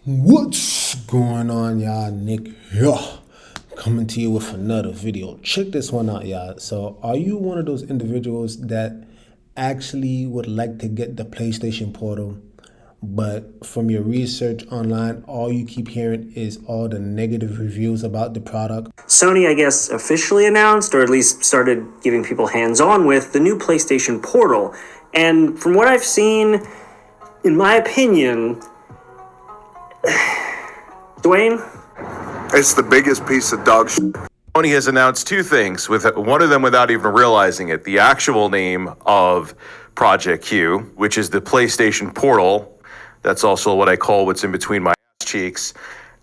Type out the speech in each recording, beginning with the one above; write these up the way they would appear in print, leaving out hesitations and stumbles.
What's going on, y'all? Nick here, coming to you with another video. Check this one out, y'all. So are you one of those individuals that actually would like to get the PlayStation Portal, but from your research online, all you keep hearing is all the negative reviews about the product? Sony, I guess, officially announced, or at least started giving people hands-on with, the new PlayStation Portal. And from what I've seen, in my opinion, Dwayne? It's the biggest piece of dog shit. Sony has announced two things, with one of them without even realizing it. The actual name of Project Q, which is the PlayStation Portal. That's also what I call what's in between my ass cheeks.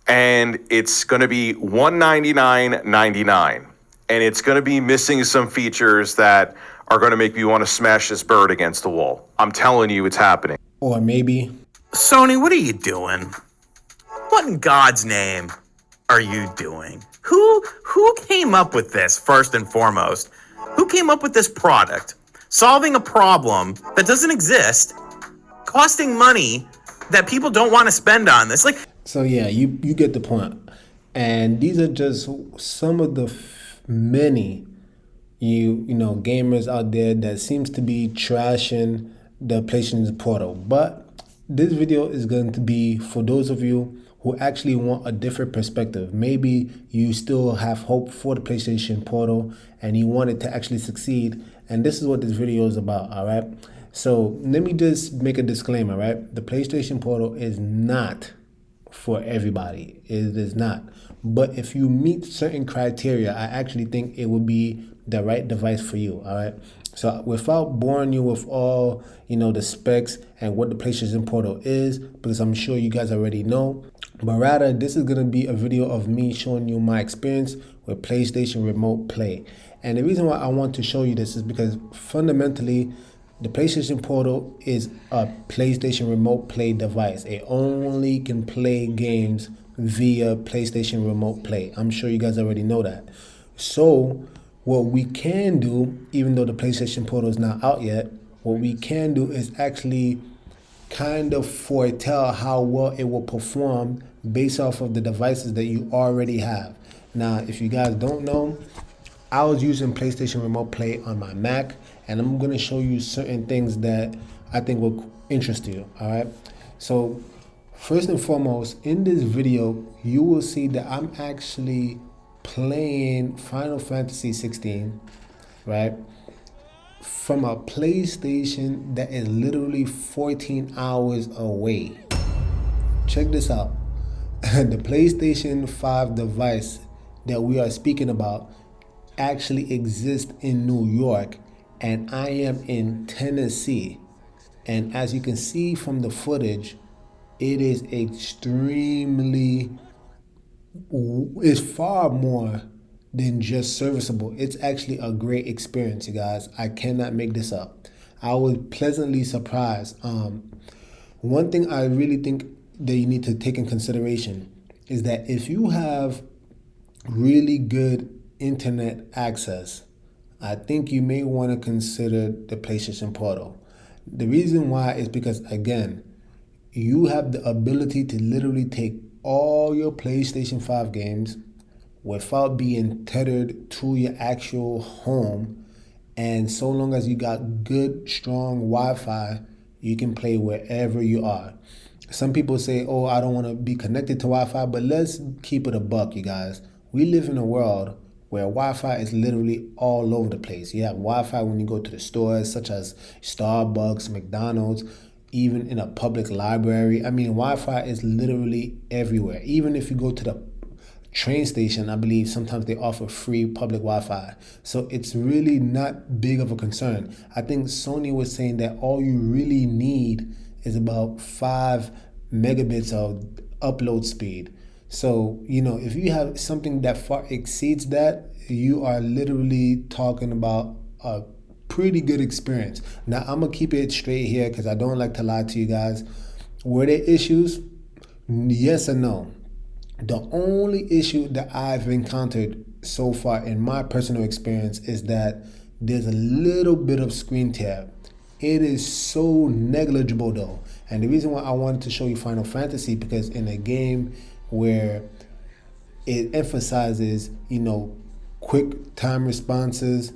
And it's going to be $199.99. And it's going to be missing some features that are going to make me want to smash this bird against the wall. I'm telling you, it's happening. Or maybe, Sony, what are you doing? What in God's name are you doing? Who came up with this, first and foremost? Who came up with this product? Solving a problem that doesn't exist, costing money that people don't want to spend on this. so yeah, you get the point. And these are just some of the many you know gamers out there that seems to be trashing the PlayStation Portal. But this video is going to be for those of you who actually want a different perspective. Maybe you still have hope for the PlayStation Portal and you want it to actually succeed. And this is what this video is about, all right? So let me just make a disclaimer, right? The PlayStation Portal is not for everybody. It is not. But if you meet certain criteria, I actually think it would be the right device for you, all right? So without boring you with all, the specs and what the PlayStation Portal is, because I'm sure you guys already know, but rather this is going to be a video of me showing you my experience with PlayStation Remote Play. And the reason why I want to show you this is because fundamentally, the PlayStation Portal is a PlayStation Remote Play device. It only can play games via PlayStation Remote Play. I'm sure you guys already know that. So what we can do, even though the PlayStation Portal is not out yet, what we can do is actually kind of foretell how well it will perform based off of the devices that you already have. Now, if you guys don't know, I was using PlayStation Remote Play on my Mac, and I'm going to show you certain things that I think will interest you, all right? So first and foremost, in this video, you will see that I'm actually playing Final Fantasy 16, right? From a PlayStation that is literally 14 hours away. Check this out. The PlayStation 5 device that we are speaking about actually exists in New York, and I am in Tennessee. And as you can see from the footage, it is it's far more than just serviceable. It's actually a great experience, you guys. I cannot make this up. I was pleasantly surprised. One thing I really think that you need to take in consideration is that if you have really good internet access, I think you may want to consider the PlayStation Portal. The reason why is because, again, you have the ability to literally take all your PlayStation 5 games without being tethered to your actual home. And so long as you got good, strong Wi-Fi, you can play wherever you are. Some people say, oh, I don't want to be connected to Wi-Fi, but let's keep it a buck, you guys. We live in a world where Wi-Fi is literally all over the place. You have Wi-Fi when you go to the stores, such as Starbucks, McDonald's, even in a public library. I mean, Wi-Fi is literally everywhere. Even if you go to the train station, I believe sometimes they offer free public Wi-Fi. So it's really not big of a concern. I think Sony was saying that all you really need is about 5 megabits of upload speed. So, if you have something that far exceeds that, you are literally talking about a pretty good experience. Now, I'm going to keep it straight here because I don't like to lie to you guys. Were there issues? Yes and no. The only issue that I've encountered so far in my personal experience is that there's a little bit of screen tear. It is so negligible though. And the reason why I wanted to show you Final Fantasy, because in a game where it emphasizes, quick time responses,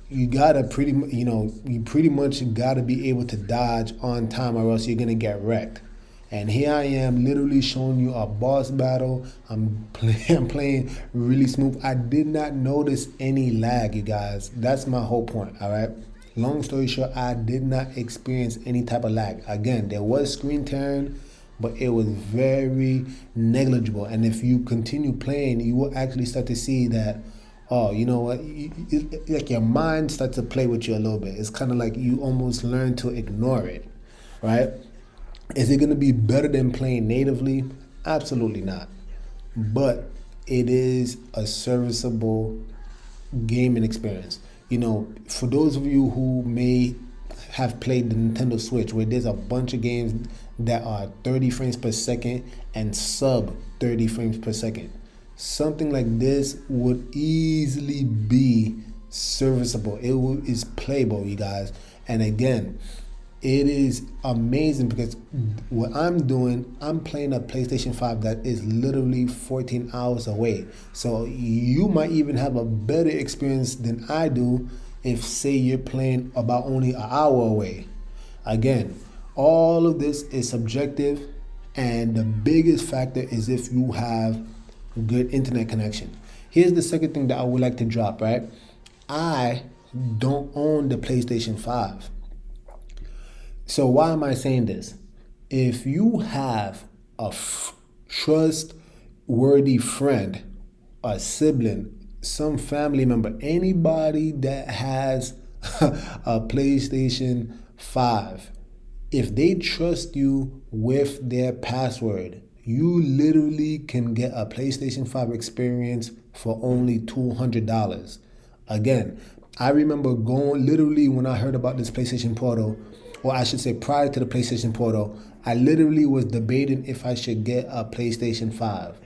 you gotta you pretty much gotta be able to dodge on time, or else you're gonna get wrecked. And here I am, literally showing you a boss battle. I'm playing really smooth. I did not notice any lag, you guys. That's my whole point. All right. Long story short, I did not experience any type of lag. Again, there was screen tearing, but it was very negligible. And if you continue playing, you will actually start to see that, oh, you know what? Like your mind starts to play with you a little bit. It's kind of like you almost learn to ignore it, right? Is it going to be better than playing natively? Absolutely not. But it is a serviceable gaming experience. For those of you who may have played the Nintendo Switch, where there's a bunch of games that are 30 frames per second and sub 30 frames per second, something like this would easily be serviceable. It is playable, you guys. And again, it is amazing because what I'm doing, I'm playing a PlayStation 5 that is literally 14 hours away. So you might even have a better experience than I do if, say, you're playing about only an hour away. Again, all of this is subjective, and the biggest factor is if you have good internet connection. Here's the second thing that I would like to drop, right? I don't own the PlayStation 5. So why am I saying this? If you have a trustworthy friend, a sibling, some family member, anybody that has a PlayStation 5, if they trust you with their password, you literally can get a PlayStation 5 experience for only $200. Again, I remember going, literally when I heard about this PlayStation Portal, or I should say prior to the PlayStation Portal, I literally was debating if I should get a PlayStation 5.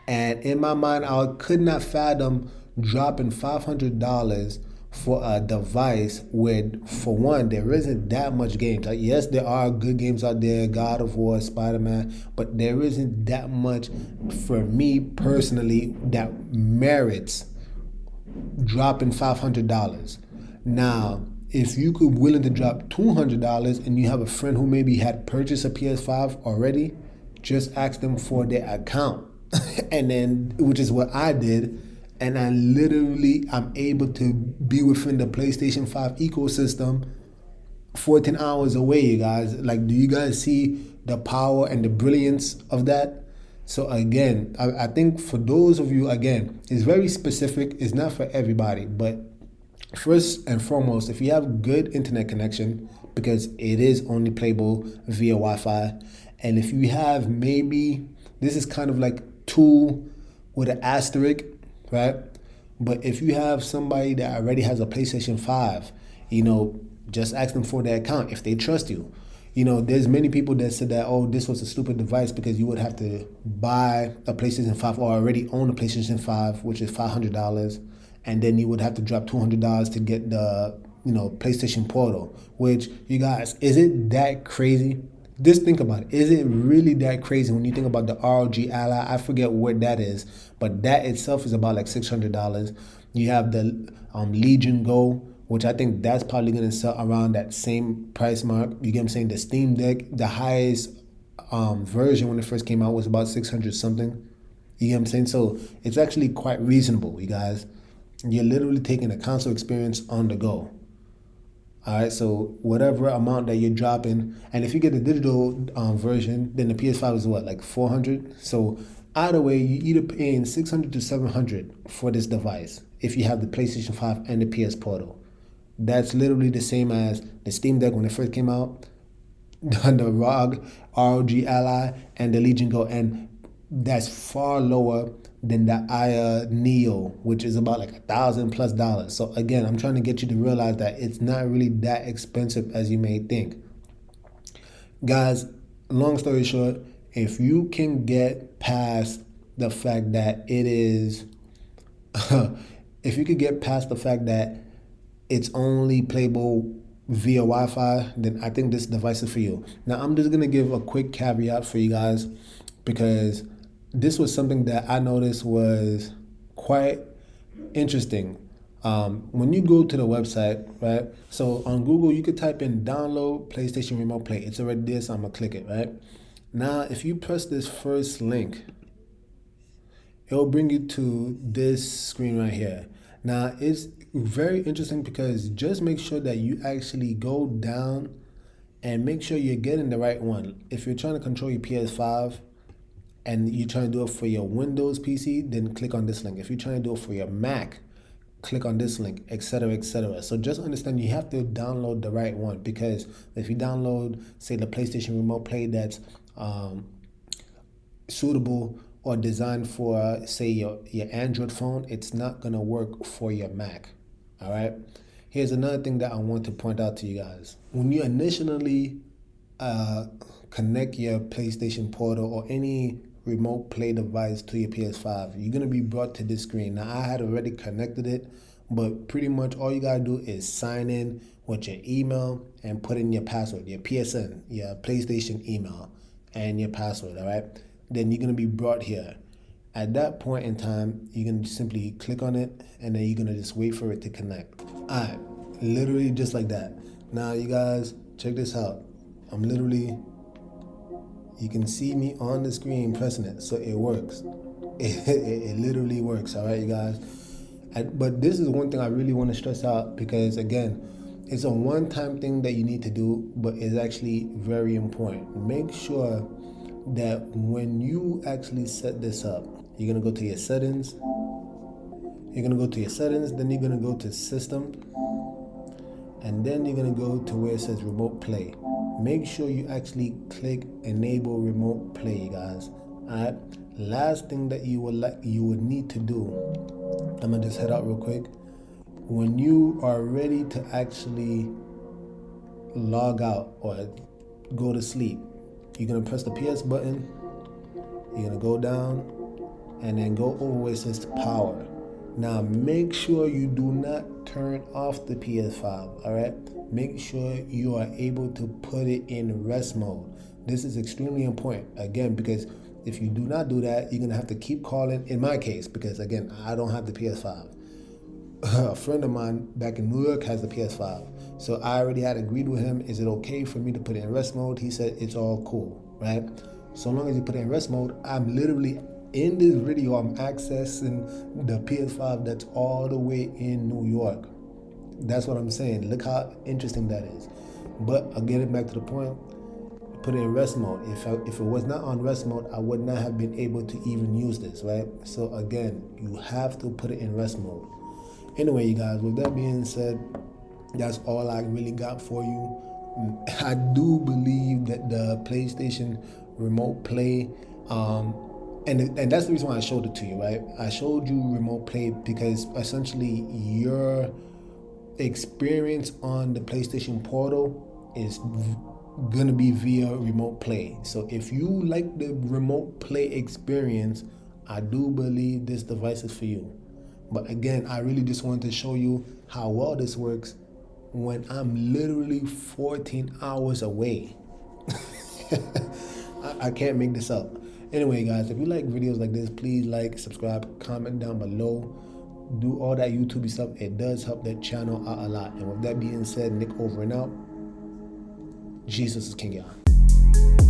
And in my mind, I could not fathom dropping $500 for a device where, for one, there isn't that much games. Like, yes, there are good games out there, God of War, Spider-Man, but there isn't that much for me personally that merits dropping $500. Now, if you could willing to drop $200 and you have a friend who maybe had purchased a PS5 already, just ask them for their account. And then, which is what I did. And I'm able to be within the PlayStation 5 ecosystem 14 hours away, you guys. Like, do you guys see the power and the brilliance of that? So again, I think for those of you, again, it's very specific. It's not for everybody, but first and foremost, if you have good internet connection, because it is only playable via Wi-Fi, and if you have maybe, this is kind of like two with an asterisk, right? But if you have somebody that already has a PlayStation 5, just ask them for their account if they trust you. There's many people that said that, oh, this was a stupid device because you would have to buy a PlayStation 5 or already own a PlayStation 5, which is $500. And then you would have to drop $200 to get the, PlayStation Portal, which, you guys, is it that crazy? Just think about it. Is it really that crazy when you think about the ROG Ally? I forget what that is, but that itself is about like $600. You have the Legion Go, which I think that's probably going to sell around that same price mark. You get what I'm saying? The Steam Deck, the highest version when it first came out was about 600 something. You get what I'm saying? So it's actually quite reasonable, you guys. You're literally taking a console experience on the go. All right, so whatever amount that you're dropping, and if you get the digital version, then the PS5 is what, like 400? So either way, you either paying 600 to 700 for this device if you have the PlayStation 5 and the PS Portal. That's literally the same as the Steam Deck when it first came out, the ROG Ally, and the Legion Go, and that's far lower than the Aya Neo, which is about like $1,000+. So again, I'm trying to get you to realize that it's not really that expensive as you may think. Guys, long story short, if you can get past the fact that it is, if you could get past the fact that it's only playable via Wi-Fi, then I think this device is for you. Now, I'm just gonna give a quick caveat for you guys because this was something that I noticed was quite interesting. When you go to the website, right? So on Google, you could type in download PlayStation Remote Play. It's already there, so I'm gonna click it, right? Now, if you press this first link, it'll bring you to this screen right here. Now, it's very interesting because just make sure that you actually go down and make sure you're getting the right one. If you're trying to control your PS5 and you're trying to do it for your Windows PC, then click on this link. If you're trying to do it for your Mac, click on this link, etc., etc. So just understand you have to download the right one, because if you download, say, the PlayStation Remote Play that's suitable or designed for, say, your Android phone, it's not gonna work for your Mac. All right. Here's another thing that I want to point out to you guys. When you initially connect your PlayStation Portal or any remote play device to your PS5, you're gonna be brought to this screen. Now, I had already connected it, but pretty much all you gotta do is sign in with your email and put in your password, your PSN, your PlayStation email, and your password. All right. Then you're gonna be brought here. At that point in time, you're gonna simply click on it, and then you're gonna just wait for it to connect. All right, literally just like that. Now, you guys, check this out. I'm literally, you can see me on the screen pressing it, so it works. It literally works. All right, you guys. But this is one thing I really want to stress out, because again, it's a one-time thing that you need to do, but it's actually very important. Make sure that when you actually set this up, you're gonna go to your settings. You're gonna go to your settings, then you're gonna go to system, and then you're gonna go to where it says remote play. Make sure you actually click enable remote play, you guys. Alright. Last thing that you would need to do, I'm gonna just head out real quick. When you are ready to actually log out or go to sleep, you're gonna press the PS button, you're gonna go down, and then go over where it says power. Now, make sure you do not turn off the PS5, all right? Make sure you are able to put it in rest mode. This is extremely important, again, because if you do not do that, you're gonna have to keep calling, in my case, because again, I don't have the PS5. A friend of mine back in New York has the PS5. So I already had agreed with him, is it okay for me to put it in rest mode? He said it's all cool, right? So long as you put it in rest mode, I'm literally, in this video, I'm accessing the PS5 that's all the way in New York. That's what I'm saying. Look how interesting that is. But I'll get it back to the point. Put it in rest mode. If it was not on rest mode, I would not have been able to even use this, right? So again, you have to put it in rest mode. Anyway, you guys, with that being said, that's all I really got for you. I do believe that the PlayStation Remote Play, and that's the reason why I showed it to you, right? I showed you Remote Play because essentially your experience on the PlayStation Portal is gonna be via Remote Play. So if you like the Remote Play experience, I do believe this device is for you. But again, I really just wanted to show you how well this works when I'm literally 14 hours away. I can't make this up. Anyway, guys, if you like videos like this, please like, subscribe, comment down below. Do all that YouTube stuff. It does help the channel out a lot. And with that being said, Nick over and out. Jesus is King, y'all.